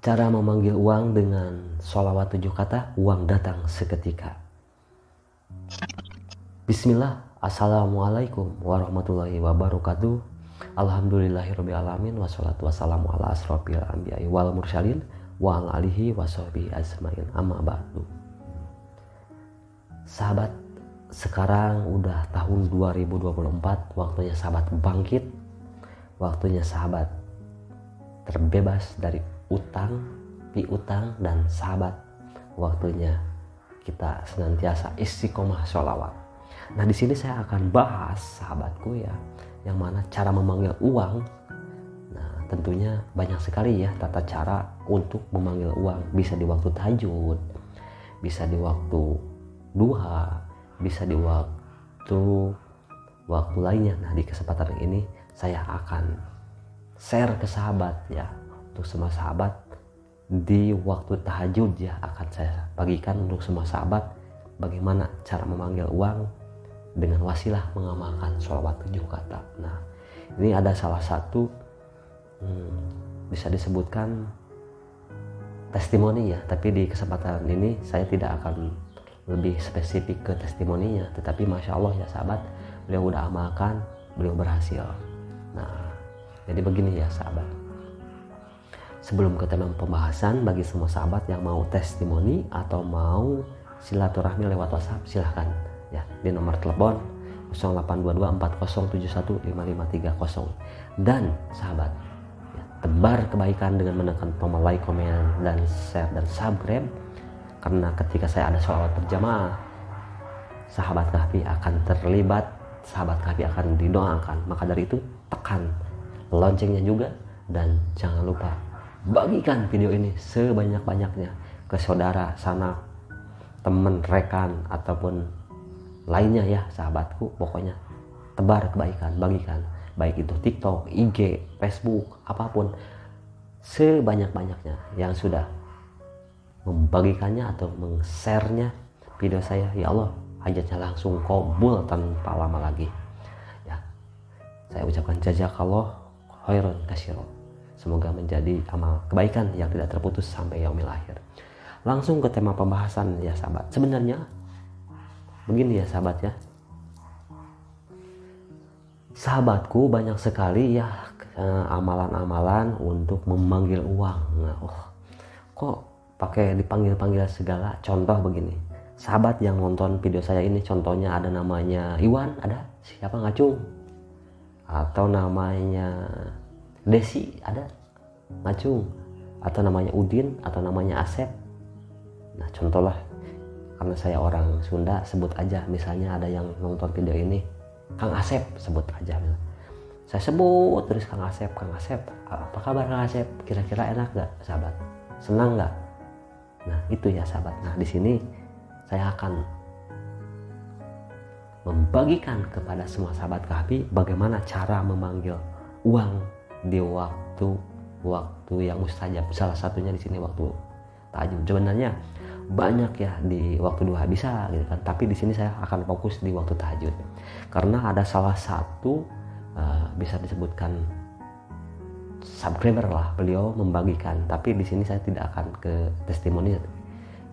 Cara memanggil uang dengan sholawat 7 kata, uang datang seketika. Bismillah, assalamualaikum warahmatullahi wabarakatuh. Alhamdulillahirrabbilalamin, wassalatu wassalamu ala asrofil anbiya'i wal mursalin wa ala alihi wa sahbihi ajmain, amma ba'du. Sahabat, sekarang udah tahun 2024, waktunya sahabat bangkit, waktunya sahabat terbebas dari utang, piutang, dan sahabat waktunya kita senantiasa istiqomah sholawat. Nah, di sini saya akan bahas, sahabatku ya, yang mana cara memanggil uang. Nah, tentunya banyak sekali ya tata cara untuk memanggil uang. Bisa di waktu tahajud, bisa di waktu duha, bisa di waktu lainnya. Nah, di kesempatan ini saya akan share ke sahabat ya, untuk semua sahabat di waktu tahajud ya, akan saya bagikan untuk semua sahabat bagaimana cara memanggil uang dengan wasilah mengamalkan sholawat 7 kata. Nah, ini ada salah satu bisa disebutkan testimoni ya, tapi di kesempatan ini saya tidak akan lebih spesifik ke testimoninya, tetapi Masya Allah ya sahabat, beliau udah amalkan, beliau berhasil. Nah, jadi begini ya sahabat, sebelum ke tema pembahasan, bagi semua sahabat yang mau testimoni atau mau silaturahmi lewat WhatsApp, silahkan ya di nomor telepon 082240715530. Dan sahabat ya, tebar kebaikan dengan menekan tombol like, komen, dan share dan subscribe, karena ketika saya ada sholawat berjamaah, sahabat Kahfi akan terlibat, sahabat Kahfi akan didoakan. Maka dari itu tekan loncengnya juga, dan jangan lupa bagikan video ini sebanyak-banyaknya ke saudara, sanak, teman, rekan, ataupun lainnya ya sahabatku. Pokoknya tebar kebaikan, bagikan, baik itu TikTok, IG, Facebook, apapun, sebanyak-banyaknya yang sudah membagikannya atau meng-share-nya video saya, ya Allah, hajatnya langsung kabul tanpa lama lagi ya. Saya ucapkan jazakallah khairan katsiran, semoga menjadi amal kebaikan yang tidak terputus sampai yaumil akhir. Langsung ke tema pembahasan ya sahabat. Sebenarnya begini ya sahabat ya, sahabatku banyak sekali ya amalan-amalan untuk memanggil uang. Nah, kok pakai dipanggil-panggil segala. Contoh begini, sahabat yang nonton video saya ini, contohnya ada namanya Iwan, ada siapa, Ngacung, atau namanya Desi, ada Ngacung, atau namanya Udin, atau namanya Asep. Nah, contohlah, karena saya orang Sunda, sebut aja, misalnya ada yang nonton video ini Kang Asep, sebut aja. Saya sebut terus Kang Asep, Kang Asep, apa kabar Kang Asep? Kira-kira enak gak sahabat? Senang gak? Nah, itu ya sahabat. Nah, di sini saya akan membagikan kepada semua sahabat Kahfi bagaimana cara memanggil uang di waktu yang mustajab. Salah satunya di sini waktu tahajud. Sebenarnya banyak ya di waktu duha bisa gitu kan, tapi di sini saya akan fokus di waktu tahajud karena ada salah satu bisa disebutkan subscriber lah, beliau membagikan, tapi di sini saya tidak akan ke testimoni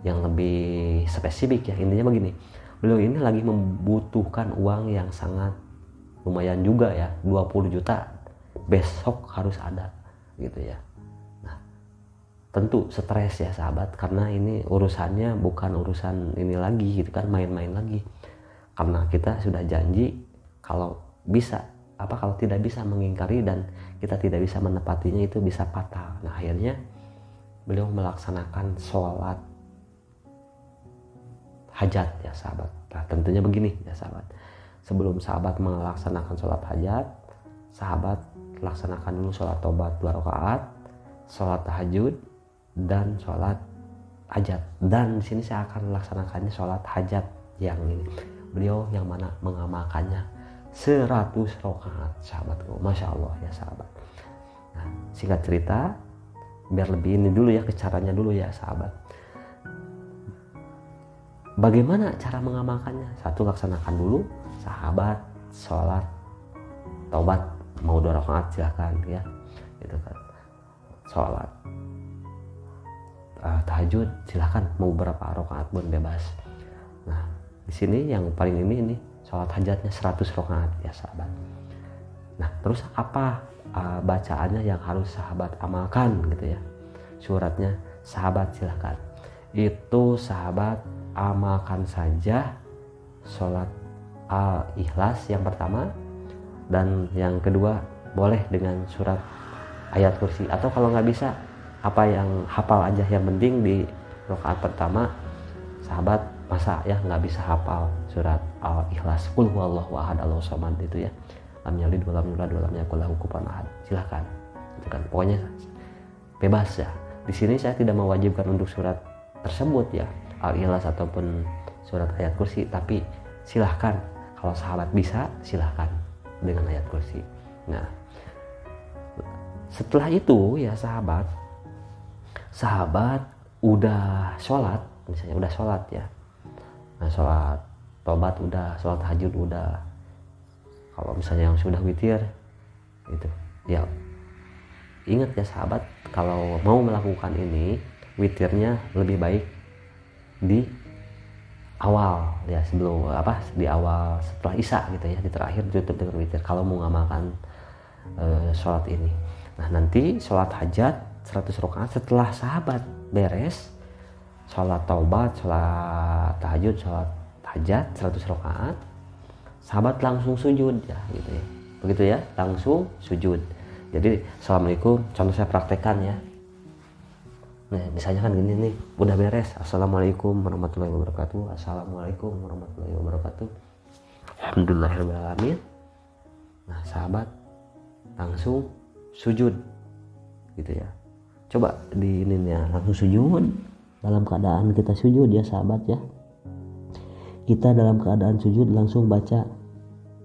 yang lebih spesifik ya. Intinya begini, beliau ini lagi membutuhkan uang yang sangat lumayan juga ya, 20 juta besok harus ada gitu ya. Nah, tentu stres ya sahabat, karena ini urusannya bukan urusan ini lagi gitu kan, main-main lagi, karena kita sudah janji kalau bisa kalau tidak bisa mengingkari dan kita tidak bisa menepatinya itu bisa fatal. Nah, akhirnya beliau melaksanakan sholat hajat ya sahabat. Nah, tentunya begini ya sahabat, sebelum sahabat melaksanakan sholat hajat, sahabat laksanakan dulu sholat tobat 2 rakaat, sholat tahajud, dan sholat hajat. Dan di sini saya akan melaksanakannya sholat hajat yang ini, beliau yang mana mengamalkannya 100 rakaat sahabatku. Masya Allah ya sahabat. Nah, singkat cerita, biar lebih ini dulu ya, ke caranya dulu ya sahabat. Bagaimana cara mengamalkannya? Satu, laksanakan dulu sahabat sholat taubat, mau 2 rakaat silahkan ya, gitu kan. Sholat tahajud silahkan, mau berapa rakaat pun bebas. Nah di sini yang paling ini sholat hajatnya 100 rakaat ya sahabat. Nah terus apa bacaannya yang harus sahabat amalkan gitu ya, suratnya sahabat silahkan itu sahabat amalkan saja sholat al-ikhlas yang pertama, dan yang kedua boleh dengan surat ayat kursi, atau kalau nggak bisa apa yang hafal aja, yang penting di rakaat pertama sahabat masa ya nggak bisa hafal surat al-ikhlas, qul huwallahu ahad Allahu samad itu ya, lam yalid wa lam yulad wa lam yakul lahu kufuwan ahad, silahkan itu kan, pokoknya bebas ya. Di sini saya tidak mewajibkan untuk surat tersebut ya, al-ikhlas ataupun surat ayat kursi, tapi silahkan kalau sahabat bisa silahkan dengan ayat kursi. Nah setelah itu ya sahabat udah sholat, misalnya udah sholat ya, nah sholat tobat udah, sholat tahajud udah, kalau misalnya yang sudah witir itu ya ingat ya sahabat, kalau mau melakukan ini witirnya lebih baik di awal ya, sebelum di awal setelah isya gitu ya, di terakhir tutup dengan witir kalau mau ngamalkan sholat ini. Nah nanti sholat hajat 100 rakaat setelah sahabat beres sholat taubat, sholat tahajud, sholat hajat 100 rakaat, sahabat langsung sujud ya gitu ya, begitu ya, langsung sujud. Jadi assalamualaikum, contoh saya praktekkan ya. Nah misalnya kan gini nih, udah beres, assalamualaikum warahmatullahi wabarakatuh, assalamualaikum warahmatullahi wabarakatuh, alhamdulillahirrahmanirrahim. Nah sahabat langsung sujud gitu ya, coba di ini ya, langsung sujud. Dalam keadaan kita sujud ya sahabat ya, kita dalam keadaan sujud langsung baca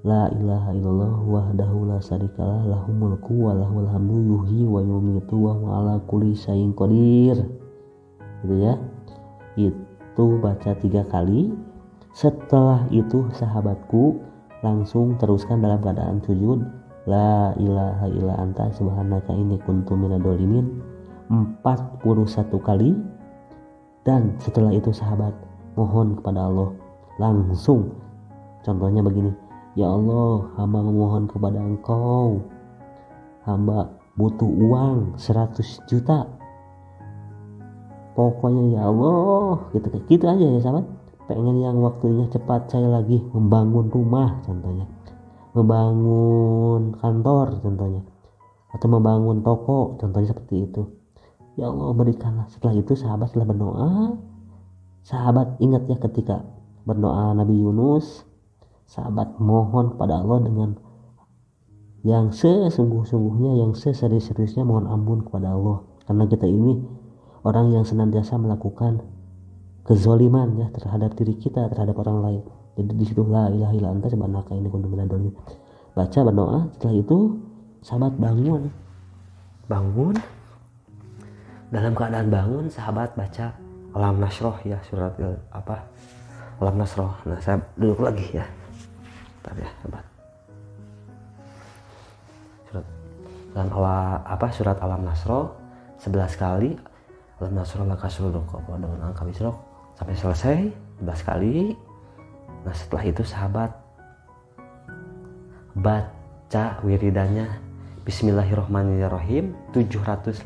la ilaha illallah wahdahu la syarikalah lahul mulku wa lahul hamdu yuhyi wa yumiitu wa huwa ala kulli syai'in qadir gitu ya. Itu baca 3 kali. Setelah itu sahabatku langsung teruskan dalam keadaan sujud la ilaha illa anta subhanaka inni kuntu minadz dzalimin 41 kali. Dan setelah itu sahabat mohon kepada Allah langsung, contohnya begini, ya Allah, hamba memohon kepada Engkau, hamba butuh uang 100 juta, pokoknya ya Allah, gitu aja ya sahabat. Pengen yang waktunya cepat, saya lagi membangun rumah contohnya, membangun kantor contohnya, atau membangun toko contohnya, seperti itu. Ya Allah berikanlah. Setelah itu sahabat setelah berdoa, sahabat ingat ya ketika berdoa Nabi Yunus, sahabat mohon pada Allah dengan yang sesungguh-sungguhnya, yang seserius-seriusnya mohon ampun kepada Allah, karena kita ini orang yang senantiasa melakukan kezaliman ya terhadap diri kita, terhadap orang lain. Jadi di situ la ilaha illa anta subhanaka inni kuntu minadz dzalimin, baca berdoa. Setelah itu sahabat bangun dalam keadaan bangun sahabat baca Alam Nasroh ya, surat Alam Nasroh. Nah saya duduk lagi ya, bentar ya sahabat. Surat Alam Nasroh 11 kali, Alam Nasroh laka surudoko dengan angka misrok sampai selesai 11 kali. Nah setelah itu sahabat baca wiridannya Bismillahirrahmanirrahim 786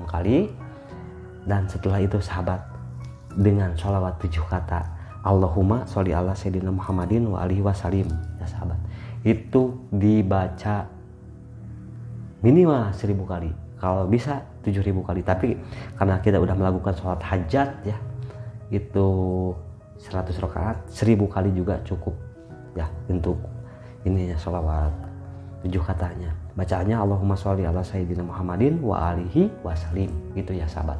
kali. Dan setelah itu sahabat dengan sholawat 7 kata Allahumma sholli ala sayyidina Muhammadin wa alihi wasallim ya sahabat, itu dibaca minimal 1000 kali, kalau bisa 7000 kali. Tapi karena kita udah melakukan sholat hajat ya, itu 100 rakaat, 1000 kali juga cukup ya untuk ininya sholawat 7 katanya. Bacaannya Allahumma sholli ala sayyidina Muhammadin wa alihi wasallim gitu ya sahabat.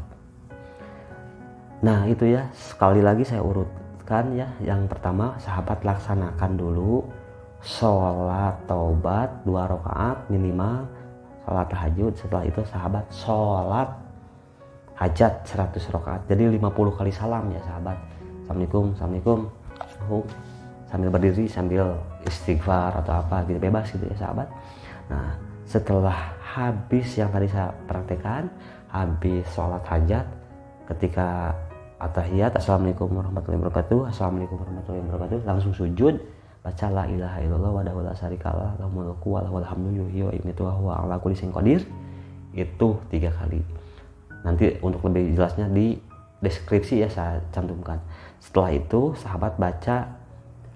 Nah itu ya, sekali lagi saya urutkan ya. Yang pertama sahabat laksanakan dulu sholat taubat 2 rakaat minimal, sholat tahajud. Setelah itu sahabat sholat hajat 100 rakaat, jadi 50 kali salam ya sahabat. Assalamualaikum sambil berdiri sambil istighfar atau apa gitu, bebas gitu ya sahabat. Nah setelah habis yang tadi saya praktekkan, habis sholat hajat ketika atahiyat, assalamualaikum warahmatullahi wabarakatuh, assalamualaikum warahmatullahi wabarakatuh, langsung sujud baca la ilaha illallah wahdahu la syarikalah lahul mulku wa lahul hamdu yuhyi wa yumiitu wa huwa ala kulli syai'in qadir. Itu 3 kali. Nanti untuk lebih jelasnya di deskripsi ya saya cantumkan. Setelah itu sahabat baca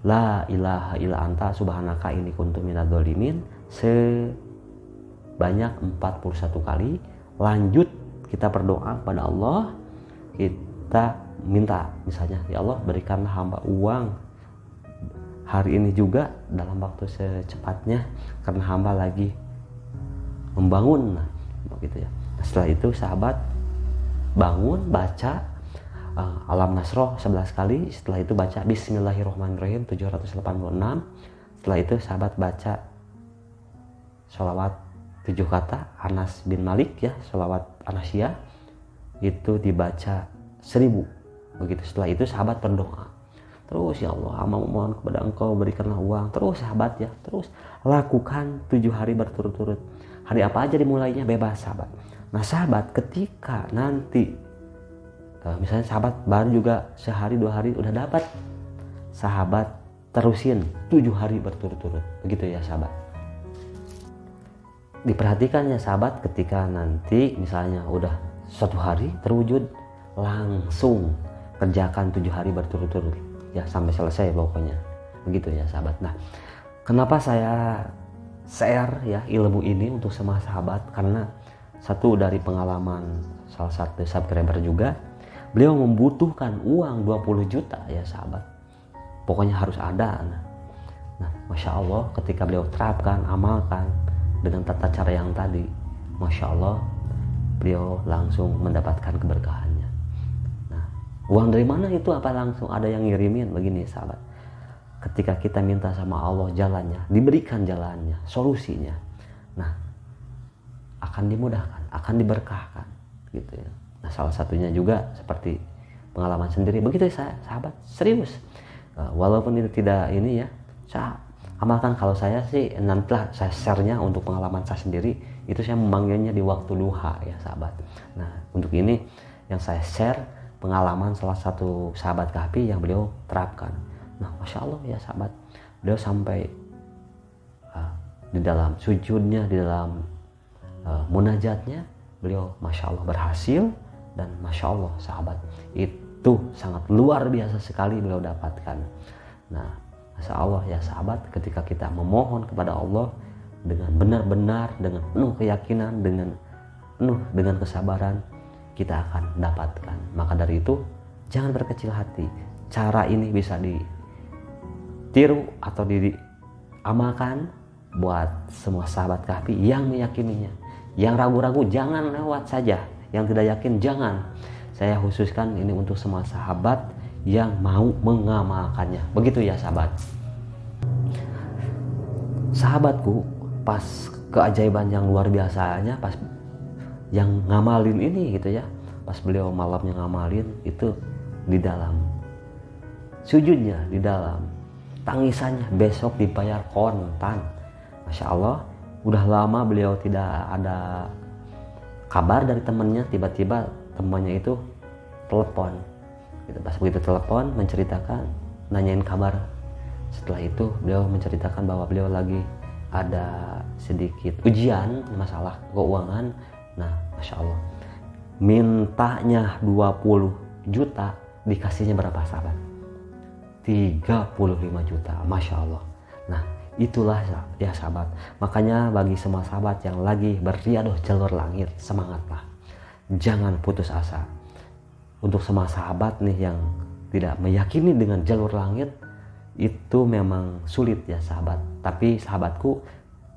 la ilaha illa anta subhanaka inni kuntu minadz dzalimin sebanyak 41 kali. Lanjut kita berdoa pada Allah, kita minta misalnya, ya Allah berikanlah hamba uang hari ini juga dalam waktu secepatnya karena hamba lagi membangun, nah, gitu ya. Nah, setelah itu sahabat bangun baca Alam Nasroh 11 kali. Setelah itu baca Bismillahirrahmanirrahim 786. Setelah itu sahabat baca sholawat 7 kata Anas bin Malik ya, sholawat Anasiyah itu dibaca 1000 begitu. Setelah itu sahabat berdoa terus, ya Allah hamba memohon kepada engkau berikanlah uang. Terus sahabat ya, terus lakukan 7 hari berturut-turut. Hari apa aja dimulainya bebas sahabat. Nah sahabat ketika nanti misalnya sahabat baru juga sehari 2 hari udah dapat, sahabat terusin 7 hari berturut-turut begitu ya sahabat. Diperhatikan ya sahabat, ketika nanti misalnya udah 1 hari terwujud, langsung kerjakan 7 hari berturut-turut ya sampai selesai pokoknya begitu ya sahabat. Nah kenapa saya share ya ilmu ini untuk semua sahabat, karena satu dari pengalaman salah satu subscriber juga, beliau membutuhkan uang 20 juta ya sahabat, pokoknya harus ada. Nah Masya Allah ketika beliau terapkan, amalkan dengan tata cara yang tadi, Masya Allah beliau langsung mendapatkan keberkahannya. Nah uang dari mana itu, apa langsung ada yang ngirimin? Begini sahabat, ketika kita minta sama Allah jalannya, diberikan jalannya, solusinya, nah akan dimudahkan, akan diberkahkan gitu ya. Nah salah satunya juga seperti pengalaman sendiri begitu ya sahabat, serius. Walaupun itu tidak ini ya, saya amalkan. Kalau saya sih nantilah saya share-nya untuk pengalaman saya sendiri, itu saya memanggilnya di waktu duha ya sahabat. Nah untuk ini yang saya share pengalaman salah satu sahabat Kahfi yang beliau terapkan. Nah Masya Allah ya sahabat, beliau sampai di dalam sujudnya, di dalam munajatnya, beliau Masya Allah berhasil. Dan Masya Allah sahabat, itu sangat luar biasa sekali beliau dapatkan. Nah Masya Allah ya sahabat, ketika kita memohon kepada Allah dengan benar-benar, dengan penuh keyakinan, dengan penuh dengan kesabaran, kita akan dapatkan. Maka dari itu jangan berkecil hati. Cara ini bisa ditiru atau diamalkan buat semua sahabat Kahfi yang meyakininya. Yang ragu-ragu jangan lewat saja, yang tidak yakin jangan. Saya khususkan ini untuk semua sahabat yang mau mengamalkannya. Begitu ya sahabat. Sahabatku, pas keajaiban yang luar biasanya, pas yang ngamalin ini gitu ya, pas beliau malamnya ngamalin itu, di dalam sujudnya, di dalam tangisannya besok dibayar kontan. Masya Allah, udah lama beliau tidak ada kabar dari temannya. Tiba-tiba temannya itu telepon gitu. Pas begitu telepon menceritakan, nanyain kabar. Setelah itu beliau menceritakan bahwa beliau lagi ada sedikit ujian masalah keuangan. Nah Masya Allah, mintanya 20 juta, dikasihnya berapa sahabat? 35 juta. Masya Allah. Nah itulah ya sahabat, makanya bagi semua sahabat yang lagi beriadah jalur langit, semangatlah, jangan putus asa. Untuk semua sahabat nih yang tidak meyakini dengan jalur langit, itu memang sulit ya sahabat. Tapi sahabatku,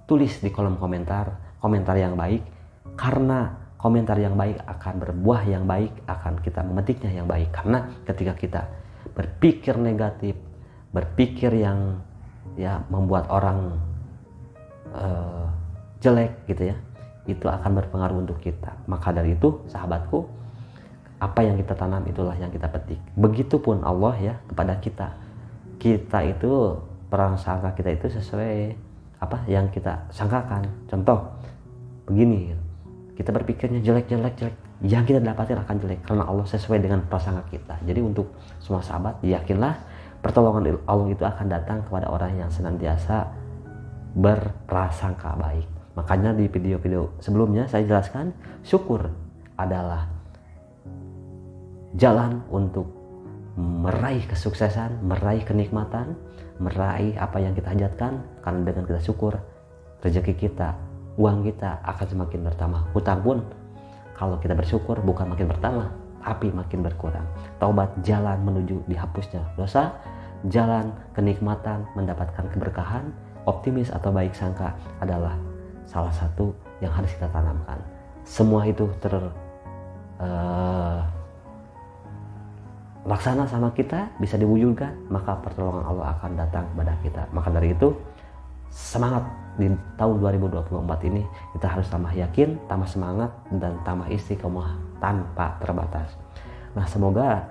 tulis di kolom komentar yang baik, karena komentar yang baik akan berbuah yang baik, akan kita memetiknya yang baik. Karena ketika kita berpikir negatif, berpikir yang ya membuat orang jelek gitu ya, itu akan berpengaruh untuk kita. Maka dari itu sahabatku, apa yang kita tanam itulah yang kita petik. Begitupun Allah ya kepada kita. Kita itu, prasangka kita itu sesuai apa yang kita sangkakan. Contoh begini, kita berpikirnya jelek yang kita dapatin akan jelek karena Allah sesuai dengan prasangka kita. Jadi untuk semua sahabat, yakinlah pertolongan Allah itu akan datang kepada orang yang senantiasa berprasangka baik. Makanya di video-video sebelumnya saya jelaskan, syukur adalah jalan untuk meraih kesuksesan, meraih kenikmatan, meraih apa yang kita hajatkan. Karena dengan kita syukur, rezeki kita, uang kita akan semakin bertambah. Hutang pun kalau kita bersyukur bukan makin bertambah, tapi makin berkurang. Taubat jalan menuju dihapusnya dosa, jalan kenikmatan, mendapatkan keberkahan. Optimis atau baik sangka adalah salah satu yang harus kita tanamkan. Semua itu laksana sama kita, bisa diwujudkan, maka pertolongan Allah akan datang kepada kita. Maka dari itu, semangat di tahun 2024 ini kita harus tambah yakin, tambah semangat, dan tambah istiqomah tanpa terbatas. Nah, semoga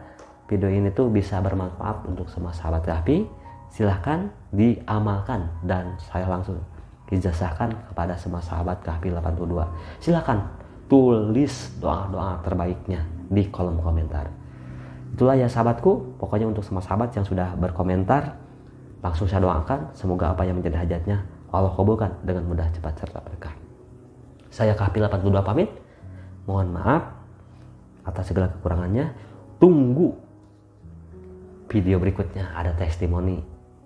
video ini tuh bisa bermanfaat untuk semua sahabat Kahfi. Silahkan diamalkan dan saya langsung ijazahkan kepada semua sahabat Kahfi 82. Silahkan tulis doa-doa terbaiknya di kolom komentar. Itulah ya sahabatku, pokoknya untuk semua sahabat yang sudah berkomentar, langsung saya doakan semoga apa yang menjadi hajatnya Allah kabulkan dengan mudah, cepat, serta berkah. Saya Kahfi 82 pamit, mohon maaf atas segala kekurangannya. Tunggu video berikutnya, ada testimoni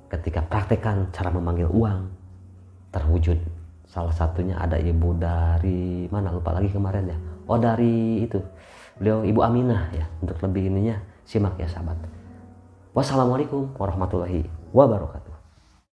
ketika praktekan cara memanggil uang terwujud. Salah satunya ada ibu dari mana, lupa lagi kemarin ya, dari itu beliau Ibu Aminah ya. Untuk lebih ininya simak ya sahabat. Wassalamualaikum warahmatullahi wabarakatuh.